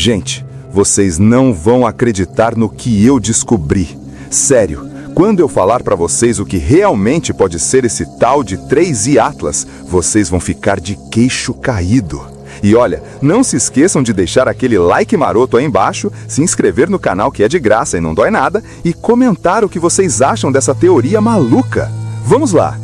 Gente, vocês não vão acreditar no que eu descobri. Sério, quando eu falar para vocês o que realmente pode ser esse tal de 3i Atlas, vocês vão ficar de queixo caído. E olha, não se esqueçam de deixar aquele like maroto aí embaixo, se inscrever no canal que é de graça e não dói nada, e comentar o que vocês acham dessa teoria maluca. Vamos lá!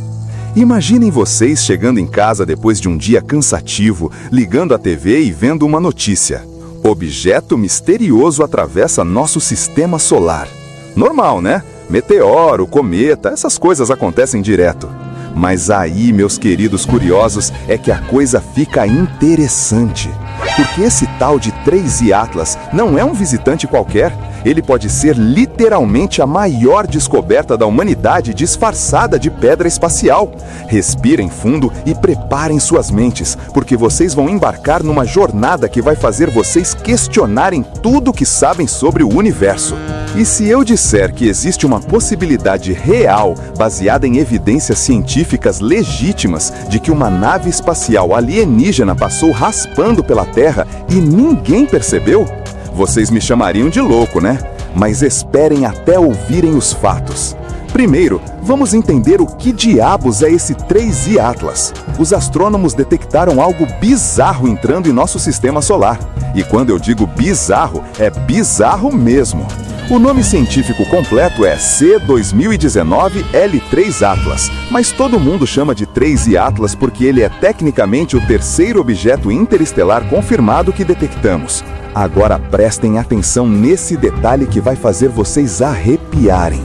Imaginem vocês chegando em casa depois de um dia cansativo, ligando a TV e vendo uma notícia. Objeto misterioso atravessa nosso sistema solar. Normal, né? Meteoro, cometa, essas coisas acontecem direto. Mas aí, meus queridos curiosos, é que a coisa fica interessante. Porque esse tal de 3i Atlas não é um visitante qualquer. Ele pode ser literalmente a maior descoberta da humanidade disfarçada de pedra espacial. Respirem fundo e preparem suas mentes, porque vocês vão embarcar numa jornada que vai fazer vocês questionarem tudo o que sabem sobre o universo. E se eu disser que existe uma possibilidade real, baseada em evidências científicas legítimas, de que uma nave espacial alienígena passou raspando pela Terra e ninguém percebeu? Vocês me chamariam de louco, né? Mas esperem até ouvirem os fatos. Primeiro, vamos entender o que diabos é esse 3i Atlas. Os astrônomos detectaram algo bizarro entrando em nosso sistema solar. E quando eu digo bizarro, é bizarro mesmo. O nome científico completo é C2019L3 Atlas, mas todo mundo chama de 3i Atlas porque ele é tecnicamente o terceiro objeto interestelar confirmado que detectamos. Agora prestem atenção nesse detalhe que vai fazer vocês arrepiarem.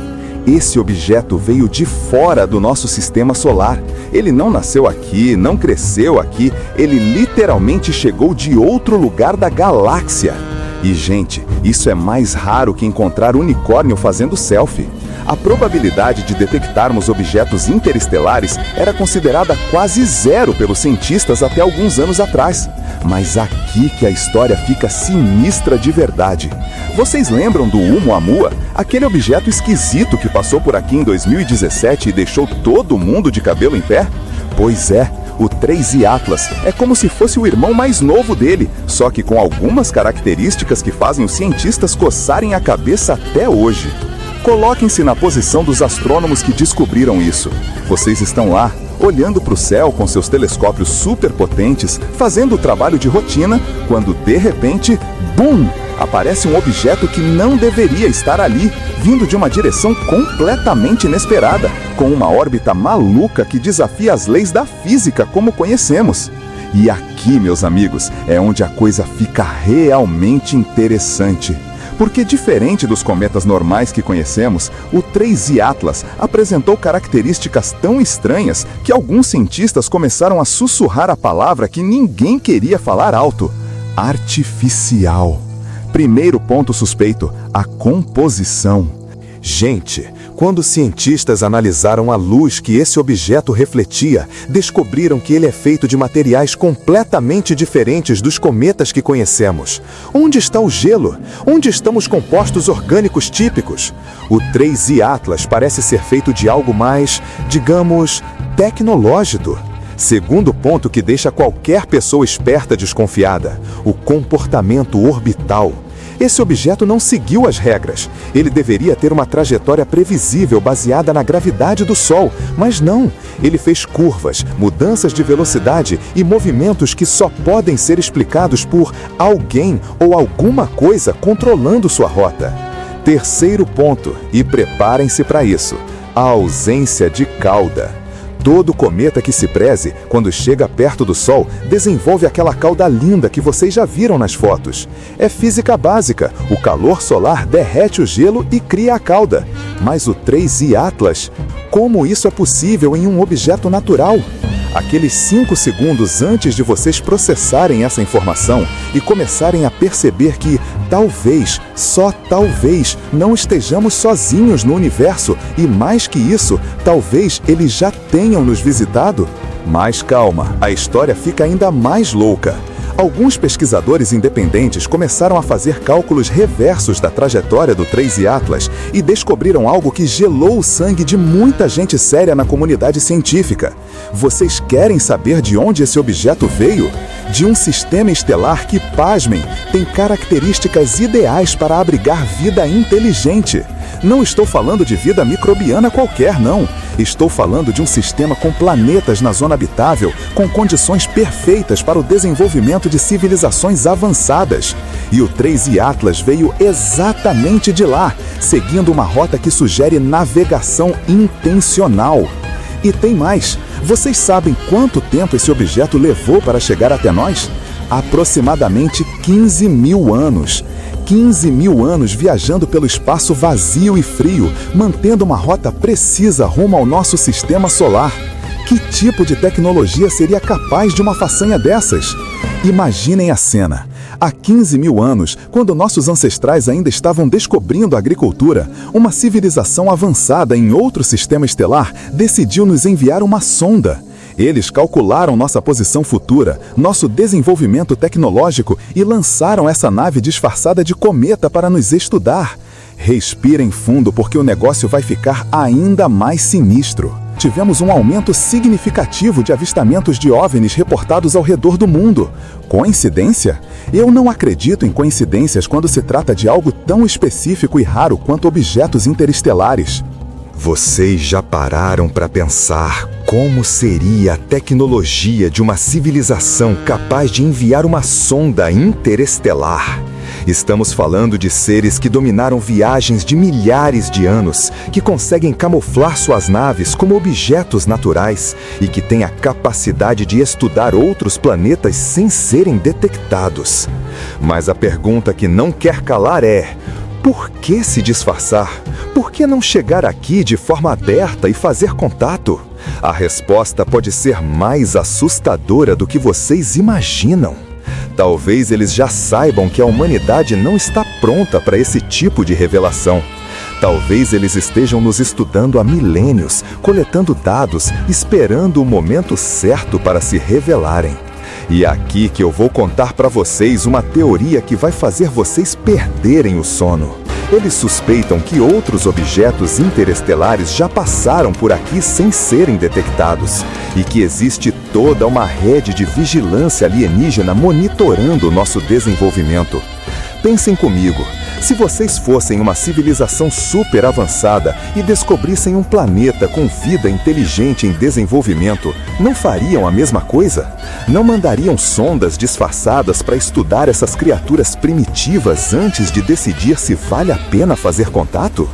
Esse objeto veio de fora do nosso sistema solar. Ele não nasceu aqui, não cresceu aqui, ele literalmente chegou de outro lugar da galáxia. E, gente, isso é mais raro que encontrar unicórnio fazendo selfie. A probabilidade de detectarmos objetos interestelares era considerada quase zero pelos cientistas até alguns anos atrás. Mas aqui que a história fica sinistra de verdade. Vocês lembram do Oumuamua? Aquele objeto esquisito que passou por aqui em 2017 e deixou todo mundo de cabelo em pé? Pois é. O 3i Atlas é como se fosse o irmão mais novo dele, só que com algumas características que fazem os cientistas coçarem a cabeça até hoje. Coloquem-se na posição dos astrônomos que descobriram isso. Vocês estão lá, olhando para o céu com seus telescópios superpotentes, fazendo o trabalho de rotina, quando de repente, BUM! Aparece um objeto que não deveria estar ali, vindo de uma direção completamente inesperada, com uma órbita maluca que desafia as leis da física como conhecemos. E aqui, meus amigos, é onde a coisa fica realmente interessante. Porque diferente dos cometas normais que conhecemos, o 3i Atlas apresentou características tão estranhas que alguns cientistas começaram a sussurrar a palavra que ninguém queria falar alto: artificial. Primeiro ponto suspeito, a composição. Gente, quando cientistas analisaram a luz que esse objeto refletia, descobriram que ele é feito de materiais completamente diferentes dos cometas que conhecemos. Onde está o gelo? Onde estão os compostos orgânicos típicos? O 3i Atlas parece ser feito de algo mais, digamos, tecnológico. Segundo ponto que deixa qualquer pessoa esperta desconfiada: o comportamento orbital. Esse objeto não seguiu as regras. Ele deveria ter uma trajetória previsível baseada na gravidade do Sol, mas não. Ele fez curvas, mudanças de velocidade e movimentos que só podem ser explicados por alguém ou alguma coisa controlando sua rota. Terceiro ponto, e preparem-se para isso: a ausência de cauda. Todo cometa que se preze, quando chega perto do Sol, desenvolve aquela cauda linda que vocês já viram nas fotos. É física básica, o calor solar derrete o gelo e cria a cauda. Mas o 3i Atlas, como isso é possível em um objeto natural? Aqueles 5 segundos antes de vocês processarem essa informação e começarem a perceber que, talvez, só talvez, não estejamos sozinhos no universo e, mais que isso, talvez eles já tenham nos visitado? Mas calma, a história fica ainda mais louca. Alguns pesquisadores independentes começaram a fazer cálculos reversos da trajetória do 3i Atlas e descobriram algo que gelou o sangue de muita gente séria na comunidade científica. Vocês querem saber de onde esse objeto veio? de um sistema estelar que, pasmem, tem características ideais para abrigar vida inteligente. Não estou falando de vida microbiana qualquer, não. Estou falando de um sistema com planetas na zona habitável, com condições perfeitas para o desenvolvimento de civilizações avançadas. E o 3i Atlas veio exatamente de lá, seguindo uma rota que sugere navegação intencional. E tem mais. Vocês sabem quanto tempo esse objeto levou para chegar até nós? Aproximadamente 15 mil anos. 15 mil anos viajando pelo espaço vazio e frio, mantendo uma rota precisa rumo ao nosso sistema solar. Que tipo de tecnologia seria capaz de uma façanha dessas? Imaginem a cena. Há 15 mil anos, quando nossos ancestrais ainda estavam descobrindo a agricultura, uma civilização avançada em outro sistema estelar decidiu nos enviar uma sonda. Eles calcularam nossa posição futura, nosso desenvolvimento tecnológico e lançaram essa nave disfarçada de cometa para nos estudar. Respirem fundo porque o negócio vai ficar ainda mais sinistro. Tivemos um aumento significativo de avistamentos de OVNIs reportados ao redor do mundo. Coincidência? Eu não acredito em coincidências quando se trata de algo tão específico e raro quanto objetos interestelares. Vocês já pararam para pensar como seria a tecnologia de uma civilização capaz de enviar uma sonda interestelar? Estamos falando de seres que dominaram viagens de milhares de anos, que conseguem camuflar suas naves como objetos naturais e que têm a capacidade de estudar outros planetas sem serem detectados. Mas a pergunta que não quer calar é: por que se disfarçar? Por que não chegar aqui de forma aberta e fazer contato? A resposta pode ser mais assustadora do que vocês imaginam. Talvez eles já saibam que a humanidade não está pronta para esse tipo de revelação. Talvez eles estejam nos estudando há milênios, coletando dados, esperando o momento certo para se revelarem. E é aqui que eu vou contar para vocês uma teoria que vai fazer vocês perderem o sono. Eles suspeitam que outros objetos interestelares já passaram por aqui sem serem detectados e que existe toda uma rede de vigilância alienígena monitorando o nosso desenvolvimento. Pensem comigo, se vocês fossem uma civilização super avançada e descobrissem um planeta com vida inteligente em desenvolvimento, não fariam a mesma coisa? Não mandariam sondas disfarçadas para estudar essas criaturas primitivas antes de decidir se vale a pena fazer contato?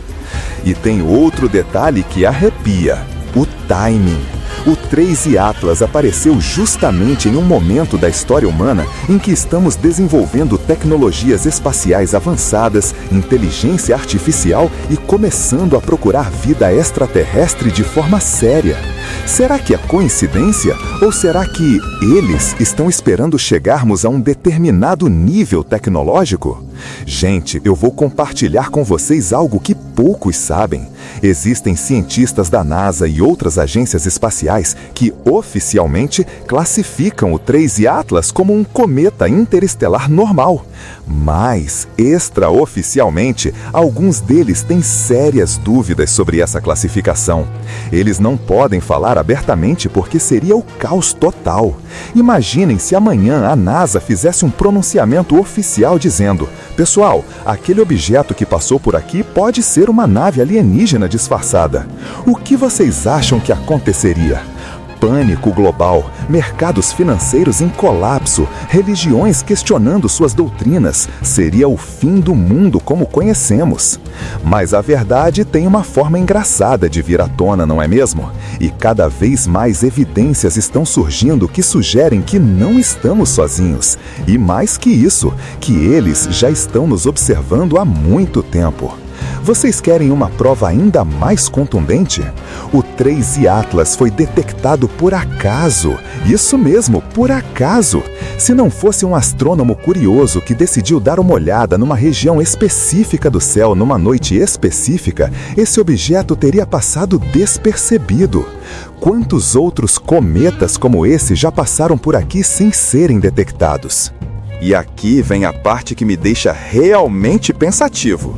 E tem outro detalhe que arrepia: o timing. O 3i Atlas apareceu justamente em um momento da história humana em que estamos desenvolvendo tecnologias espaciais avançadas, inteligência artificial e começando a procurar vida extraterrestre de forma séria. Será que é coincidência? Ou será que eles estão esperando chegarmos a um determinado nível tecnológico? Gente, eu vou compartilhar com vocês algo que poucos sabem. Existem cientistas da NASA e outras agências espaciais que oficialmente classificam o 3i Atlas como um cometa interestelar normal. Mas, extraoficialmente, alguns deles têm sérias dúvidas sobre essa classificação. Eles não podem falar abertamente porque seria o caos total. Imaginem se amanhã a NASA fizesse um pronunciamento oficial dizendo: pessoal, aquele objeto que passou por aqui pode ser uma nave alienígena disfarçada. O que vocês acham que aconteceria? Pânico global, mercados financeiros em colapso, religiões questionando suas doutrinas. Seria o fim do mundo como conhecemos. Mas a verdade tem uma forma engraçada de vir à tona, não é mesmo? E cada vez mais evidências estão surgindo que sugerem que não estamos sozinhos. E mais que isso, que eles já estão nos observando há muito tempo. Vocês querem uma prova ainda mais contundente? O 3i Atlas foi detectado por acaso. Isso mesmo, por acaso. Se não fosse um astrônomo curioso que decidiu dar uma olhada numa região específica do céu numa noite específica, esse objeto teria passado despercebido. Quantos outros cometas como esse já passaram por aqui sem serem detectados? E aqui vem a parte que me deixa realmente pensativo.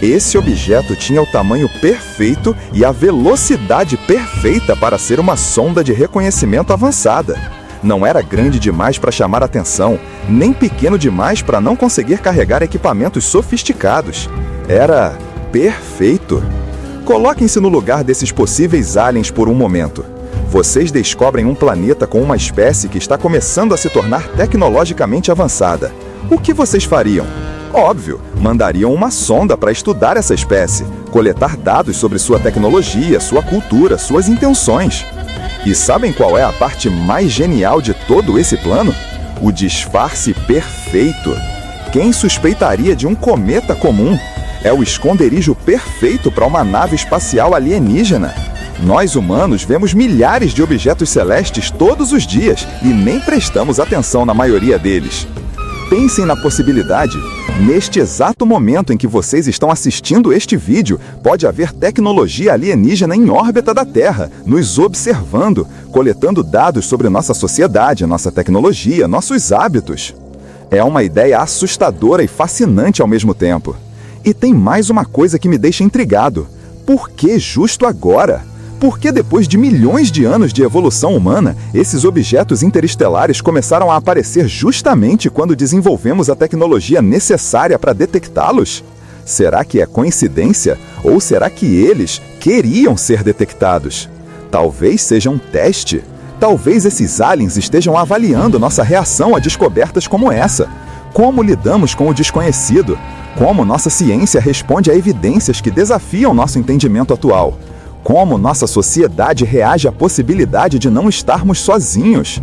Esse objeto tinha o tamanho perfeito e a velocidade perfeita para ser uma sonda de reconhecimento avançada. Não era grande demais para chamar atenção, nem pequeno demais para não conseguir carregar equipamentos sofisticados. Era perfeito. Coloquem-se no lugar desses possíveis aliens por um momento. Vocês descobrem um planeta com uma espécie que está começando a se tornar tecnologicamente avançada. O que vocês fariam? Óbvio, mandariam uma sonda para estudar essa espécie, coletar dados sobre sua tecnologia, sua cultura, suas intenções. E sabem qual é a parte mais genial de todo esse plano? O disfarce perfeito. Quem suspeitaria de um cometa comum? É o esconderijo perfeito para uma nave espacial alienígena. Nós humanos vemos milhares de objetos celestes todos os dias e nem prestamos atenção na maioria deles. Pensem na possibilidade. Neste exato momento em que vocês estão assistindo este vídeo, pode haver tecnologia alienígena em órbita da Terra, nos observando, coletando dados sobre nossa sociedade, nossa tecnologia, nossos hábitos. É uma ideia assustadora e fascinante ao mesmo tempo. E tem mais uma coisa que me deixa intrigado. Por que justo agora? Por que depois de milhões de anos de evolução humana, esses objetos interestelares começaram a aparecer justamente quando desenvolvemos a tecnologia necessária para detectá-los? Será que é coincidência? Ou será que eles queriam ser detectados? Talvez seja um teste. Talvez esses aliens estejam avaliando nossa reação a descobertas como essa. Como lidamos com o desconhecido? Como nossa ciência responde a evidências que desafiam nosso entendimento atual? Como nossa sociedade reage à possibilidade de não estarmos sozinhos?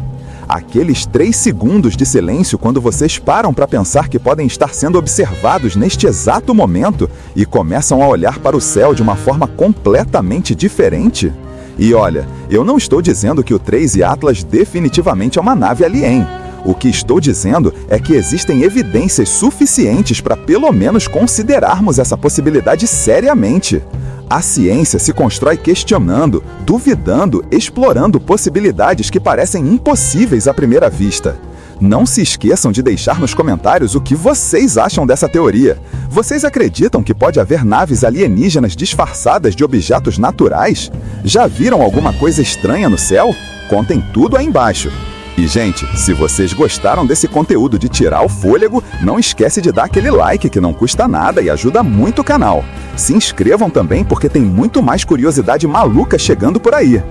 Aqueles 3 segundos de silêncio quando vocês param para pensar que podem estar sendo observados neste exato momento e começam a olhar para o céu de uma forma completamente diferente? E olha, eu não estou dizendo que o 3 Atlas definitivamente é uma nave alien. O que estou dizendo é que existem evidências suficientes para pelo menos considerarmos essa possibilidade seriamente. A ciência se constrói questionando, duvidando, explorando possibilidades que parecem impossíveis à primeira vista. Não se esqueçam de deixar nos comentários o que vocês acham dessa teoria. Vocês acreditam que pode haver naves alienígenas disfarçadas de objetos naturais? Já viram alguma coisa estranha no céu? Contem tudo aí embaixo. E, gente, se vocês gostaram desse conteúdo de tirar o fôlego, não esquece de dar aquele like que não custa nada e ajuda muito o canal. Se inscrevam também porque tem muito mais curiosidade maluca chegando por aí.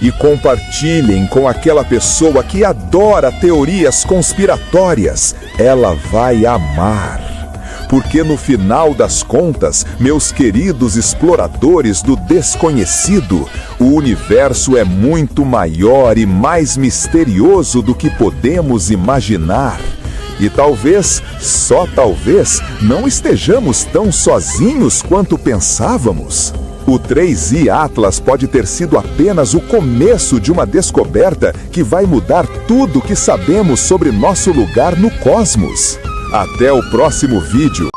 E compartilhem com aquela pessoa que adora teorias conspiratórias. Ela vai amar. Porque no final das contas, meus queridos exploradores do desconhecido, o universo é muito maior e mais misterioso do que podemos imaginar. E talvez, só talvez, não estejamos tão sozinhos quanto pensávamos. O 3I Atlas pode ter sido apenas o começo de uma descoberta que vai mudar tudo o que sabemos sobre nosso lugar no cosmos. Até o próximo vídeo.